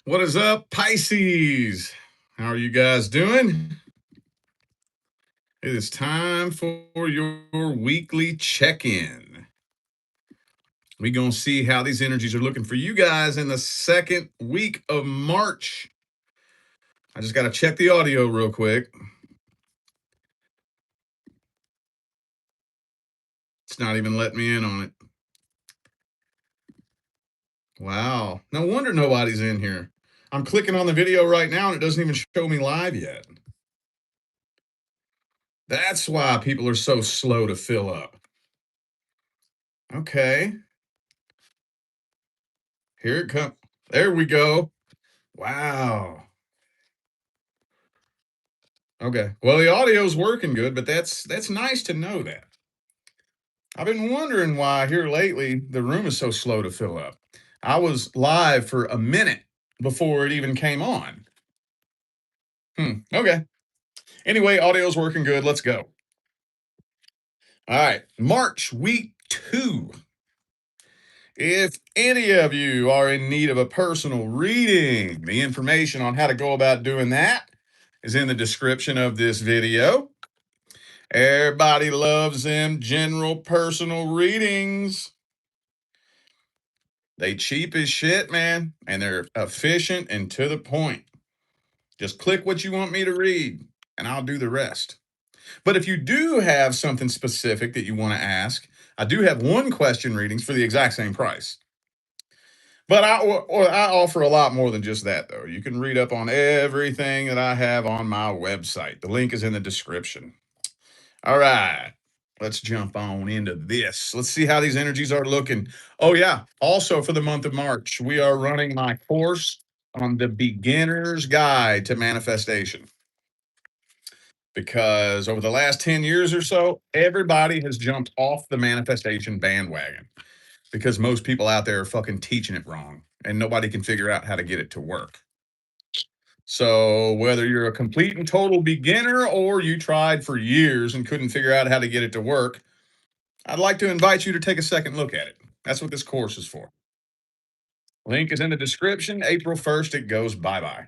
What is up, Pisces? How are you guys doing? It is time for your weekly check-in. We're going to see how these energies are looking for you guys in the second week of March. I just got to check the audio real quick. It's not even letting me in on it. Wow. No wonder nobody's in here. I'm clicking on the video right now and it doesn't even show me live yet. That's why people are so slow to fill up. Okay. Here it comes. There we go. Wow. Okay. Well, the audio's working good, but that's nice to know that. I've been wondering why here lately the room is so slow to fill up. I was live for a minute before it even came on. Okay. Anyway, audio's working good. Let's go. All right. March week 2. If any of you are in need of a personal reading, the information on how to go about doing that is in the description of this video. Everybody loves them general personal readings. They cheap as shit, man, and they're efficient and to the point. Just click what you want me to read, and I'll do the rest. But if you do have something specific that you want to ask, I do have one question readings for the exact same price. But I offer a lot more than just that, though. You can read up on everything that I have on my website. The link is in the description. All right. Let's jump on into this. Let's see how these energies are looking. Oh, yeah. Also, for the month of March, we are running my course on the beginner's guide to manifestation. Because over the last 10 years or so, everybody has jumped off the manifestation bandwagon because most people out there are fucking teaching it wrong and nobody can figure out how to get it to work. So, whether you're a complete and total beginner or you tried for years and couldn't figure out how to get it to work, I'd like to invite you to take a second look at it. That's what this course is for. Link is in the description. April 1st, it goes bye bye.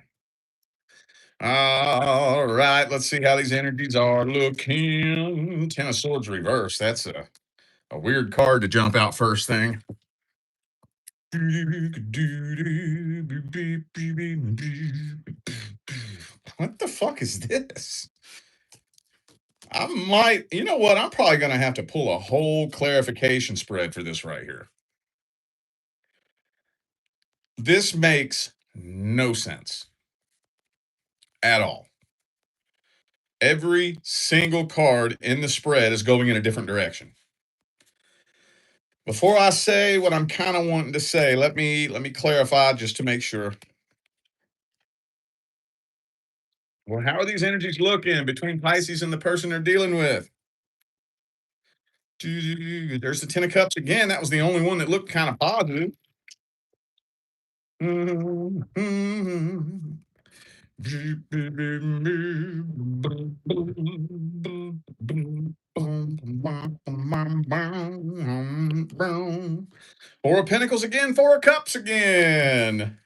All right, let's see how these energies are looking. Ten of Swords reverse. That's a weird card to jump out first thing. What the fuck is this? I might, you know what? I'm probably going to have to pull a whole clarification spread for this right here. This makes no sense at all. Every single card in the spread is going in a different direction. Before I say what I'm kind of wanting to say, let me clarify just to make sure. Well, how are these energies looking between Pisces and the person they're dealing with? There's the Ten of Cups again. That was the only one that looked kind of positive. Four of Pentacles again, Four of Cups again.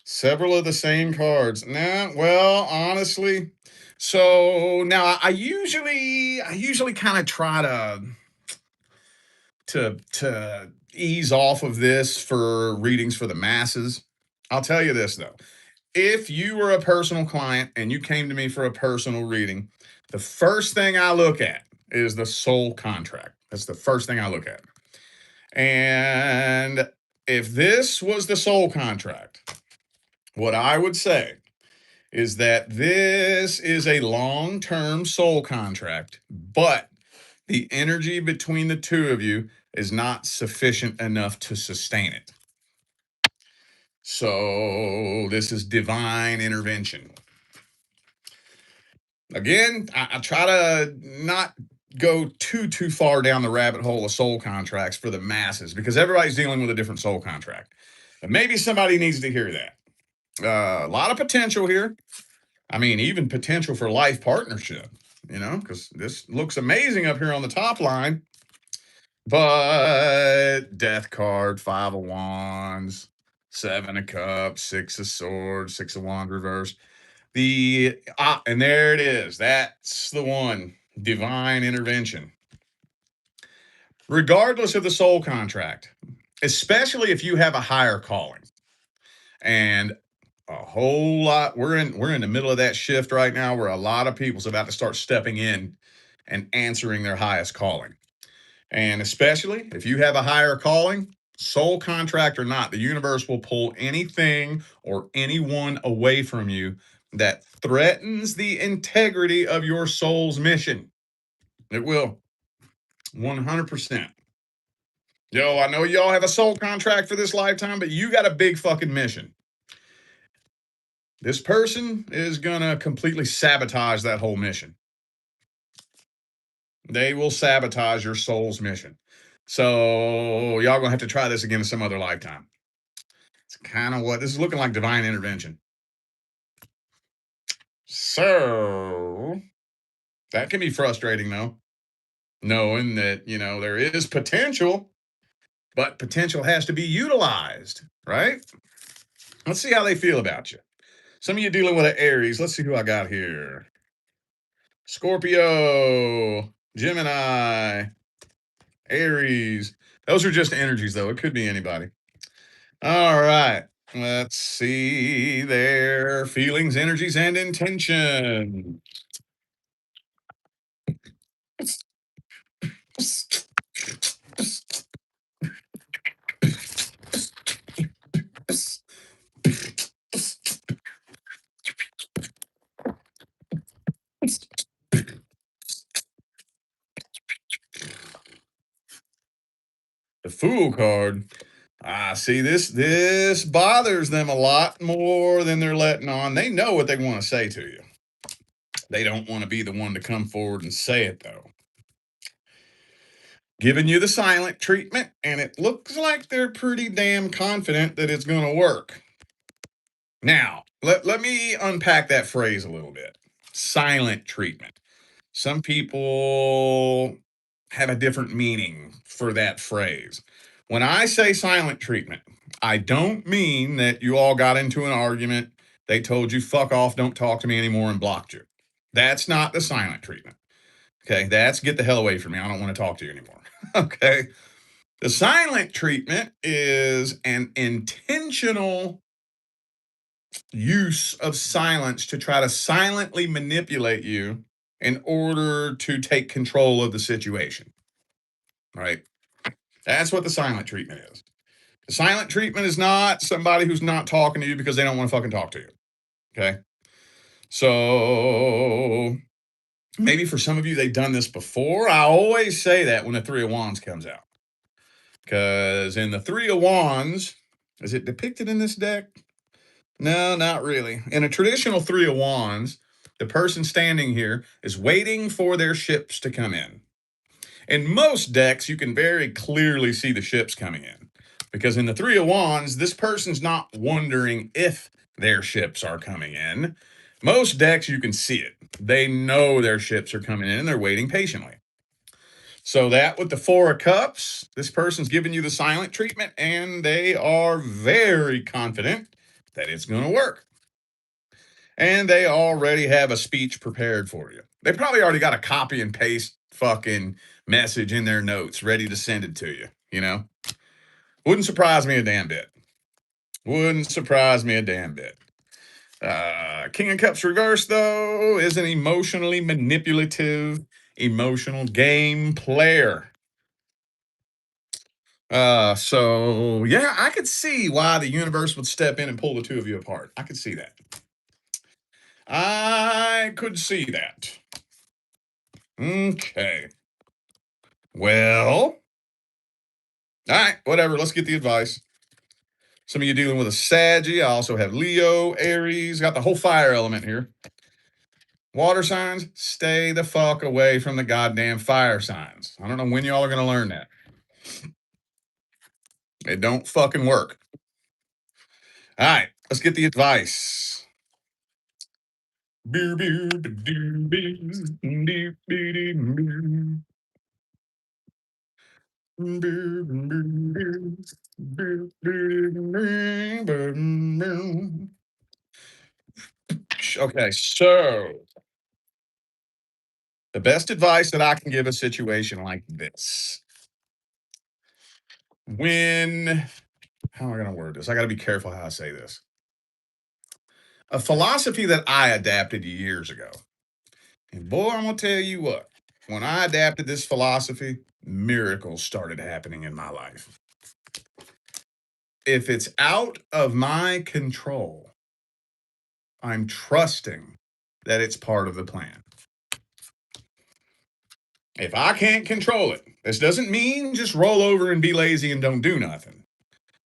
Several of the same cards. Nah, well, honestly. So now I usually kind of try to ease off of this for readings for the masses. I'll tell you this though. If you were a personal client and you came to me for a personal reading, the first thing I look at is the soul contract. That's the first thing I look at. And if this was the soul contract, what I would say is that this is a long term soul contract, but the energy between the two of you is not sufficient enough to sustain it. So, this is divine intervention. Again, I try to not go too far down the rabbit hole of soul contracts for the masses because everybody's dealing with a different soul contract. And maybe somebody needs to hear that. A lot of potential here. I mean, even potential for life partnership, because this looks amazing up here on the top line. But Death card, Five of Wands. Seven of Cups, Six of Swords, Six of Wands reverse. And there it is. That's the one. Divine intervention. Regardless of the soul contract, especially if you have a higher calling. And a whole lot, we're in the middle of that shift right now where a lot of people's about to start stepping in and answering their highest calling. And especially if you have a higher calling, soul contract or not, the universe will pull anything or anyone away from you that threatens the integrity of your soul's mission. It will. 100%. Yo, I know y'all have a soul contract for this lifetime, but you got a big fucking mission. This person is going to completely sabotage that whole mission. They will sabotage your soul's mission. So y'all gonna have to try this again in some other lifetime. It's kind of what this is looking like, divine intervention. So that can be frustrating though, knowing that, there is potential, but potential has to be utilized, right? Let's see how they feel about you. Some of you dealing with an Aries. Let's see who I got here. Scorpio, Gemini, Aries. Those are just energies though. It could be anybody. All right. Let's see their feelings, energies, and intention. The Fool card. See, this bothers them a lot more than they're letting on. They know what they want to say to you. They don't want to be the one to come forward and say it though. Giving you the silent treatment, and it looks like they're pretty damn confident that it's going to work. Now, let me unpack that phrase a little bit. Silent treatment. Some people have a different meaning for that phrase. When I say silent treatment, I don't mean that you all got into an argument, they told you, fuck off, don't talk to me anymore, and blocked you. That's not the silent treatment. Okay, that's get the hell away from me. I don't want to talk to you anymore. Okay. The silent treatment is an intentional use of silence to try to silently manipulate you in order to take control of the situation. Right? That's what the silent treatment is. The silent treatment is not somebody who's not talking to you because they don't want to fucking talk to you. Okay? So maybe for some of you, they've done this before. I always say that when the Three of Wands comes out. Because in the Three of Wands, is it depicted in this deck? No, not really. In a traditional Three of Wands, the person standing here is waiting for their ships to come in. In most decks, you can very clearly see the ships coming in. Because in the Three of Wands, this person's not wondering if their ships are coming in. Most decks, you can see it. They know their ships are coming in and they're waiting patiently. So that with the Four of Cups, this person's giving you the silent treatment and they are very confident that it's going to work. And they already have a speech prepared for you. They probably already got a copy and paste fucking message in their notes ready to send it to you. Wouldn't surprise me a damn bit. Wouldn't surprise me a damn bit. King of Cups reverse, though, is an emotionally manipulative, emotional game player. So yeah, I could see why the universe would step in and pull the two of you apart. I could see that. I could see that. Okay. Well, all right, whatever. Let's get the advice. Some of you dealing with a Saggy. I also have Leo, Aries. Got the whole fire element here. Water signs, stay the fuck away from the goddamn fire signs. I don't know when y'all are going to learn that. It don't fucking work. All right, let's get the advice. Okay, so the best advice that I can give a situation like this, when, how am I going to word this? I got to be careful how I say this. A philosophy that I adapted years ago. And boy, I'm going to tell you what, when I adapted this philosophy, miracles started happening in my life. If it's out of my control, I'm trusting that it's part of the plan. If I can't control it, this doesn't mean just roll over and be lazy and don't do nothing.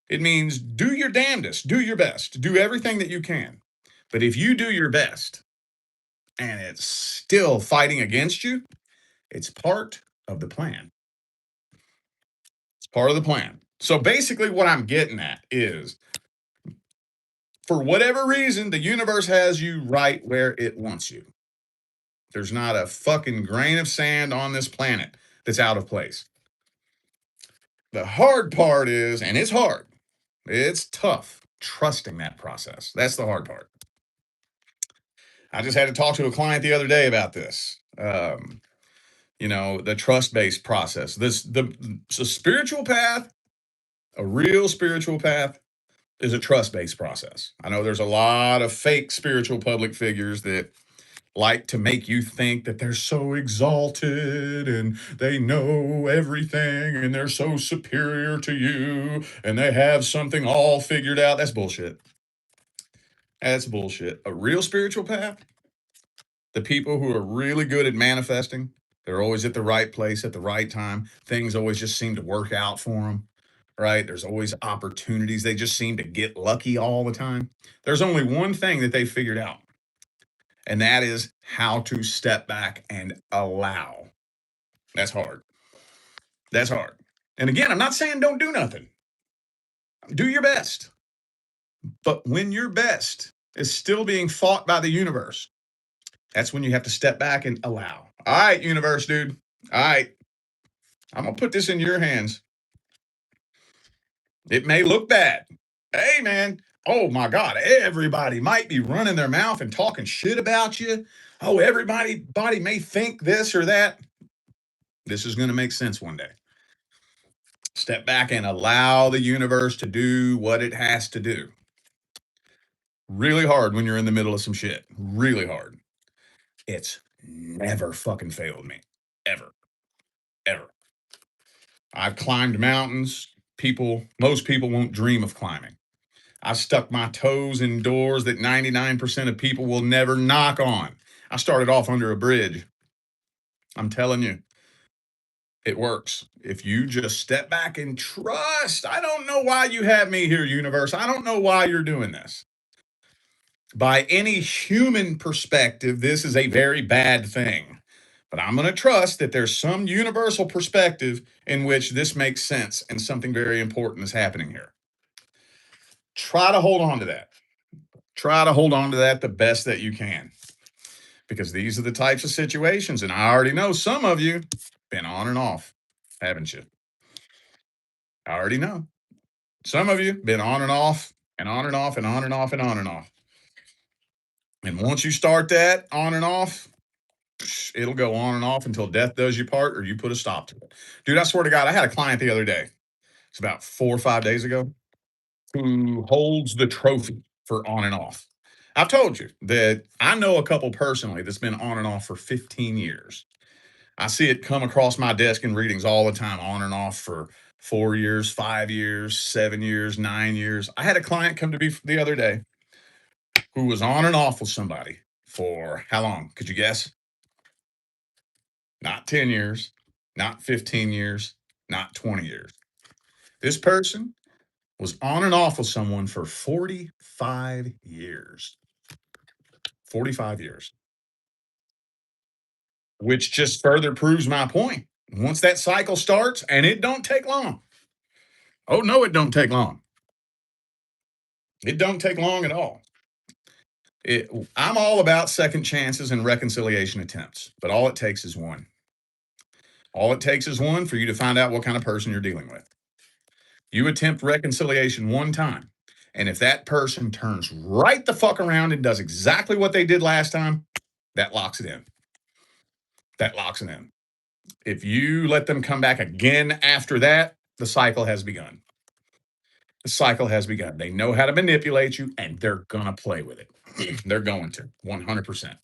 It means do your damnedest, do your best, do everything that you can. But if you do your best and it's still fighting against you, it's part of the plan. It's part of the plan. So basically, what I'm getting at is for whatever reason, the universe has you right where it wants you. There's not a fucking grain of sand on this planet that's out of place. The hard part is, and it's hard, it's tough trusting that process. That's the hard part. I just had to talk to a client the other day about this. The trust based process. The spiritual path, a real spiritual path, is a trust based process. I know there's a lot of fake spiritual public figures that like to make you think that they're so exalted and they know everything and they're so superior to you and they have something all figured out. That's bullshit. That's bullshit. A real spiritual path, the people who are really good at manifesting, they're always at the right place at the right time. Things always just seem to work out for them, right? There's always opportunities. They just seem to get lucky all the time. There's only one thing that they figured out, and that is how to step back and allow. That's hard. That's hard. And again, I'm not saying don't do nothing. Do your best. But when your best is still being fought by the universe, that's when you have to step back and allow. All right, universe, dude. All right. I'm going to put this in your hands. It may look bad. Hey, man. Oh, my God. Everybody might be running their mouth and talking shit about you. Oh, everybody may think this or that. This is going to make sense one day. Step back and allow the universe to do what it has to do. Really hard when you're in the middle of some shit. Really hard. It's never fucking failed me. Ever. Ever. I've climbed mountains. Most people won't dream of climbing. I stuck my toes in doors that 99% of people will never knock on. I started off under a bridge. I'm telling you, it works. If you just step back and trust, I don't know why you have me here, universe. I don't know why you're doing this. By any human perspective, this is a very bad thing. But I'm going to trust that there's some universal perspective in which this makes sense and something very important is happening here. Try to hold on to that. Try to hold on to that the best that you can. Because these are the types of situations, and I already know some of you been on and off, haven't you? I already know. Some of you been on and off and on and off and on and off and on and off. And once you start that on and off, it'll go on and off until death does you part or you put a stop to it. Dude, I swear to God, I had a client the other day. It's about 4 or 5 days ago who holds the trophy for on and off. I've told you that I know a couple personally that's been on and off for 15 years. I see it come across my desk in readings all the time, on and off for 4 years, 5 years, 7 years, 9 years. I had a client come to me the other day who was on and off with somebody for how long? Could you guess? Not 10 years, not 15 years, not 20 years. This person was on and off with someone for 45 years. 45 years, which just further proves my point. Once that cycle starts, and it don't take long. Oh, no, it don't take long. It don't take long at all. I'm all about second chances and reconciliation attempts, but all it takes is one. All it takes is one for you to find out what kind of person you're dealing with. You attempt reconciliation one time. And if that person turns right the fuck around and does exactly what they did last time, that locks it in. That locks it in. If you let them come back again after that, the cycle has begun. The cycle has begun. They know how to manipulate you and they're going to play with it. They're going to 100%.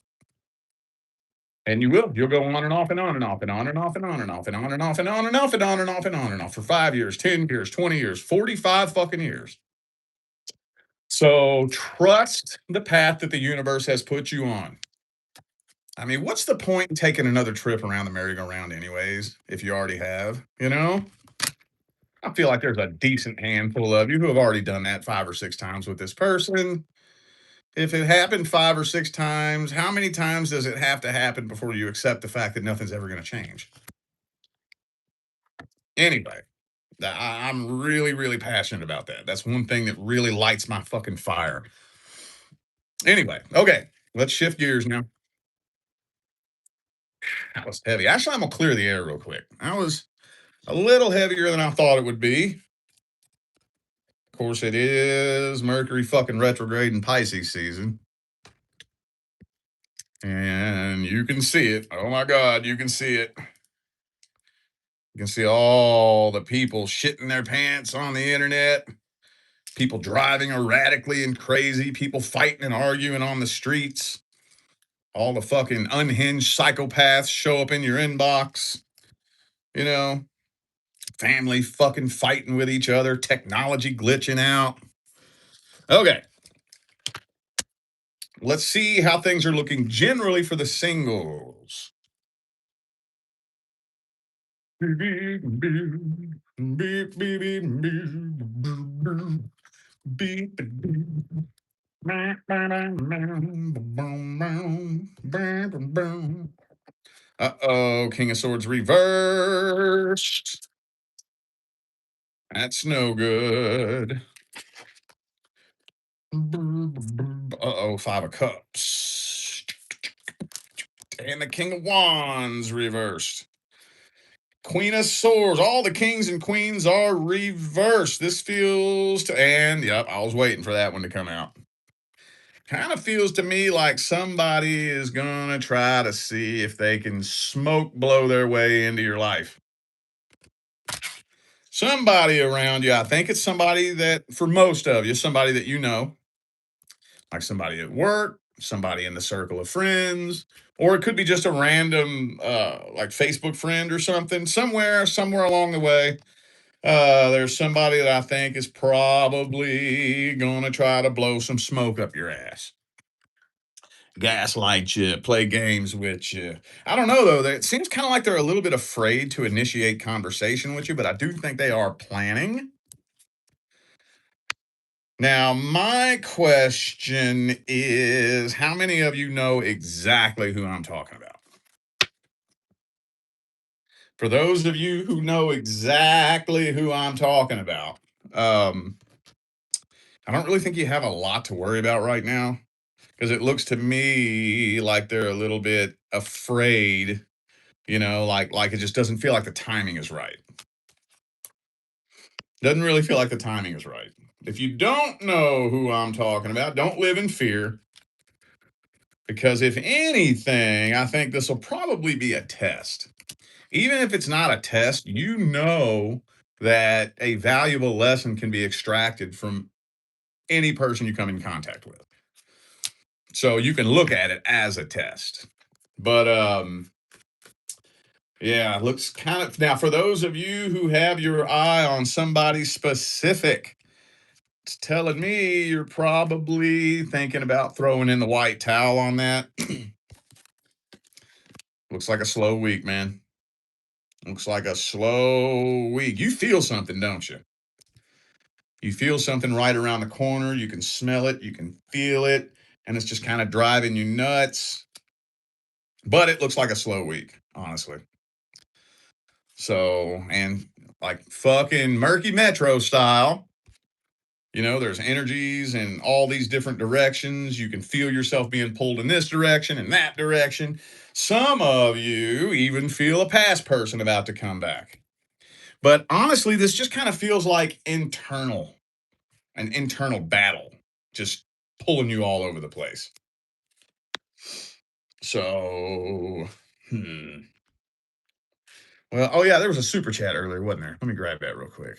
And you will. You'll go on and off and on and off and on and off and on and off and on and off and on and off and on and off and on and off for 5 years, 10 years, 20 years, 45 fucking years. So trust the path that the universe has put you on. I mean, what's the point in taking another trip around the merry-go-round, anyways, if you already have? You know? I feel like there's a decent handful of you who have already done that 5 or 6 times with this person. If it happened 5 or 6 times, how many times does it have to happen before you accept the fact that nothing's ever going to change? Anyway, I'm really, really passionate about that. That's one thing that really lights my fucking fire. Anyway, okay, let's shift gears now. That was heavy. Actually, I'm gonna clear the air real quick. That was a little heavier than I thought it would be. Of course, it is Mercury fucking retrograde in Pisces season. And you can see it. Oh my God, you can see it. You can see all the people shitting their pants on the internet, people driving erratically and crazy, people fighting and arguing on the streets. All the fucking unhinged psychopaths show up in your inbox. You know, family fucking fighting with each other, technology glitching out. Okay, let's see how things are looking generally for the singles. Uh-oh, King of Swords reversed. That's no good. Uh-oh, Five of Cups. And the King of Wands reversed. Queen of Swords. All the kings and queens are reversed. This feels to, and yep, I was waiting for that one to come out. Kind of feels to me like somebody is going to try to see if they can smoke blow their way into your life. Somebody around you, I think it's somebody that, for most of you, somebody that you know, like somebody at work, somebody in the circle of friends, or it could be just a random, like Facebook friend or something, somewhere along the way. There's somebody that I think is probably going to try to blow some smoke up your ass, gaslight you, play games with you. I don't know though. It seems kind of like they're a little bit afraid to initiate conversation with you, but I do think they are planning. Now, my question is, how many of you know exactly who I'm talking about? For those of you who know exactly who I'm talking about, um, I don't really think you have a lot to worry about right now because it looks to me like they're a little bit afraid, like it just doesn't feel like the timing is right. Doesn't really feel like the timing is right. If you don't know who I'm talking about, don't live in fear. Because if anything, I think this will probably be a test. Even if it's not a test, you know that a valuable lesson can be extracted from any person you come in contact with. So you can look at it as a test. But yeah, looks kind of now for those of you who have your eye on somebody specific, it's telling me you're probably thinking about throwing in the white towel on that. Looks like a slow week, man. Looks like a slow week. You feel something, don't you? You feel something right around the corner. You can smell it, you can feel it, and it's just kind of driving you nuts. But it looks like a slow week, honestly. So, and like fucking Murky Metro style, There's energies in all these different directions. You can feel yourself being pulled in this direction and that direction. Some of you even feel a past person about to come back. But honestly, this just kind of feels like an internal battle, just pulling you all over the place. So, hmm. Well, oh yeah, there was a super chat earlier, wasn't there? Let me grab that real quick.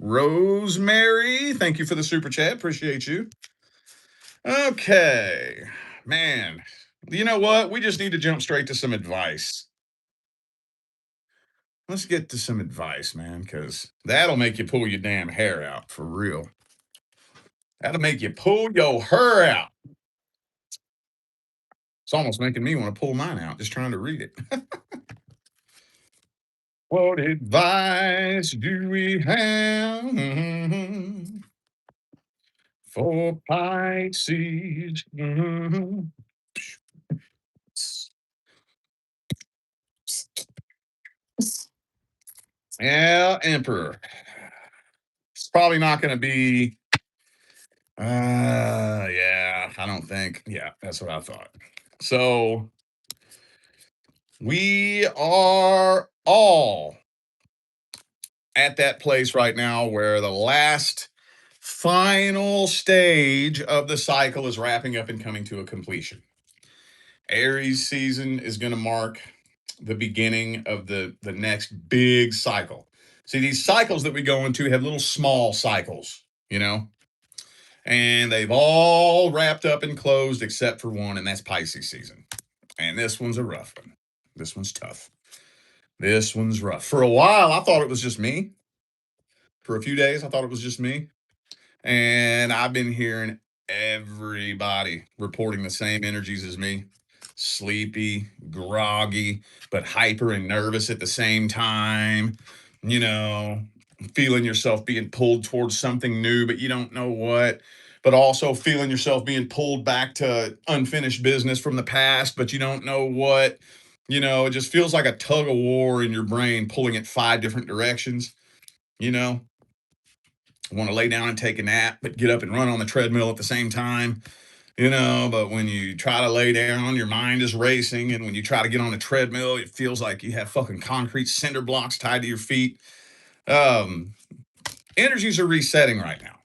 Rosemary, thank you for the super chat. Appreciate you. Okay, man. You know what? We just need to jump straight to some advice. Let's get to some advice, man, because that'll make you pull your damn hair out for real. That'll make you pull your hair out. It's almost making me want to pull mine out just trying to read it. What advice do we have for Pisces? Yeah, Emperor. It's probably not going to be. Yeah, I don't think. Yeah, that's what I thought. So we are all at that place right now where the last final stage of the cycle is wrapping up and coming to a completion. Aries season is going to mark the beginning of the next big cycle. See, these cycles that we go into have little small cycles, and they've all wrapped up and closed except for one, and that's Pisces season. And this one's a rough one. This one's tough. This one's rough. For a while, I thought it was just me. For a few days, I thought it was just me. And I've been hearing everybody reporting the same energies as me: sleepy, groggy, but hyper and nervous at the same time. You know, feeling yourself being pulled towards something new, but you don't know what. But also feeling yourself being pulled back to unfinished business from the past, but you don't know what. It just feels like a tug of war in your brain pulling it five different directions. You know, want to lay down and take a nap, but get up and run on the treadmill at the same time. But when you try to lay down, your mind is racing. And when you try to get on the treadmill, it feels like you have fucking concrete cinder blocks tied to your feet. Um, Energies are resetting right now.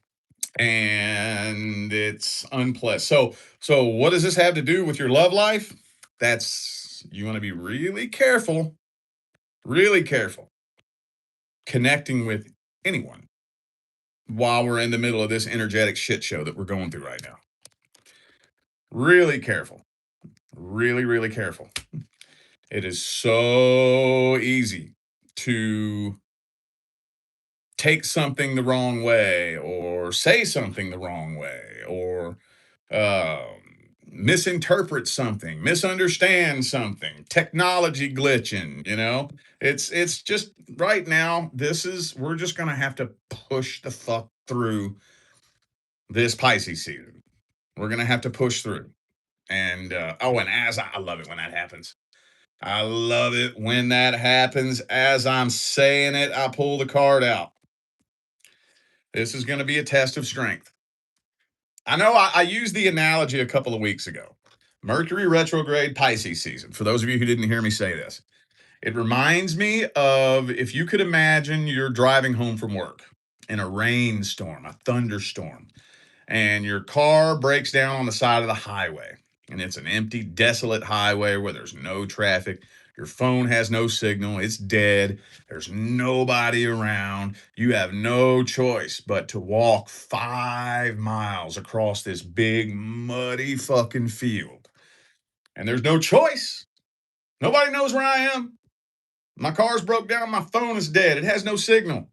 And it's unpleasant. So what does this have to do with your love life? You want to be really careful connecting with anyone while we're in the middle of this energetic shit show that we're going through right now. Really careful. Really, really careful. It is so easy to take something the wrong way or say something the wrong way or misinterpret something, misunderstand something, technology glitching. It's just right now, we're just gonna have to push the fuck through this Pisces season. We're gonna have to push through. And and I love it when that happens. I love it when that happens. As I'm saying it, I pull the card out. This is going to be a test of strength. I know I used the analogy a couple of weeks ago. Mercury retrograde Pisces season. For those of you who didn't hear me say this, it reminds me of if you could imagine you're driving home from work in a rainstorm, a thunderstorm, and your car breaks down on the side of the highway. And it's an empty, desolate highway where there's no traffic. Your phone has no signal. It's dead. There's nobody around. You have no choice but to walk 5 miles across this big, muddy fucking field. And there's no choice. Nobody knows where I am. My car's broke down. My phone is dead. It has no signal.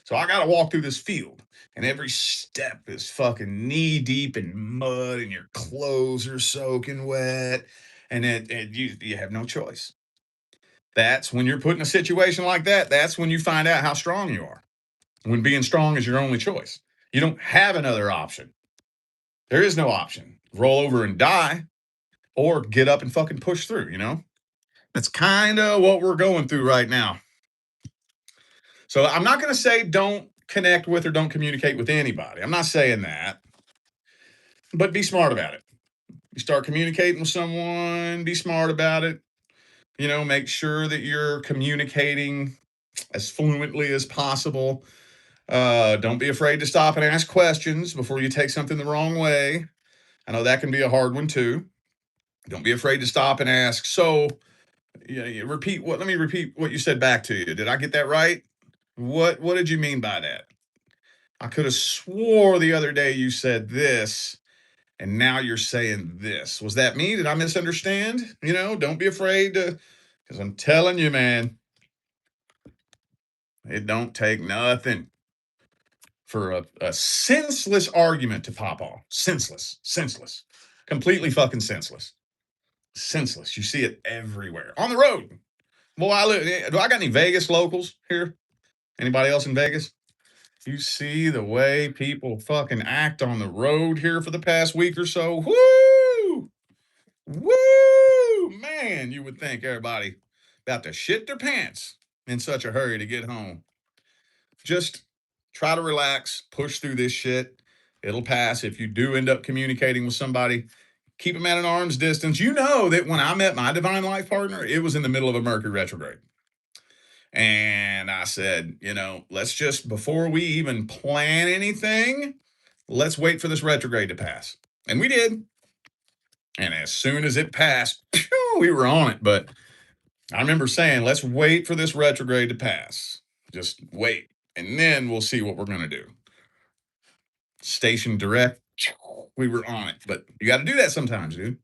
So I got to walk through this field, and every step is fucking knee deep in mud, and your clothes are soaking wet, and you have no choice. That's when you're put in a situation like that. That's when you find out how strong you are. When being strong is your only choice, you don't have another option. There is no option. Roll over and die, or get up and fucking push through. That's kind of what we're going through right now. So I'm not going to say don't connect with or don't communicate with anybody. I'm not saying that, but be smart about it. You start communicating with someone, be smart about it. Make sure that you're communicating as fluently as possible. Don't be afraid to stop and ask questions before you take something the wrong way. I know that can be a hard one too. Don't be afraid to stop and ask. So, you repeat what? Let me repeat what you said back to you. Did I get that right? What did you mean by that? I could have swore the other day you said this, and now you're saying this. Was that me? Did I misunderstand? Don't be afraid to, because I'm telling you, man, it don't take nothing for a senseless argument to pop off. Senseless, completely fucking senseless. You see it everywhere on the road. Well, do I got any Vegas locals here? Anybody else in Vegas? You see the way people fucking act on the road here for the past week or so. Woo! Woo! Man, you would think everybody about to shit their pants in such a hurry to get home. Just try to relax, push through this shit. It'll pass. If you do end up communicating with somebody, keep them at an arm's distance. You know that when I met my divine life partner, it was in the middle of a Mercury retrograde. And I said, let's just, before we even plan anything, let's wait for this retrograde to pass. And we did. And as soon as it passed, we were on it. But I remember saying, let's wait for this retrograde to pass. Just wait. And then we'll see what we're going to do. Station direct, we were on it. But you got to do that sometimes, dude.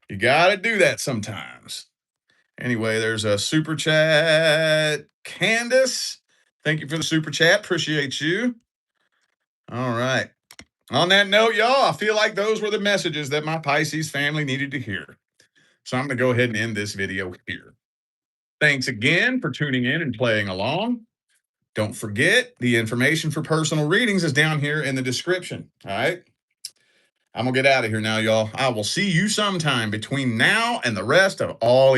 You got to do that sometimes. Anyway, there's a super chat. Candace, thank you for the super chat. Appreciate you. All right. On that note, y'all, I feel like those were the messages that my Pisces family needed to hear. So I'm going to go ahead and end this video here. Thanks again for tuning in and playing along. Don't forget, the information for personal readings is down here in the description. All right. I'm going to get out of here now, y'all. I will see you sometime between now and the rest of all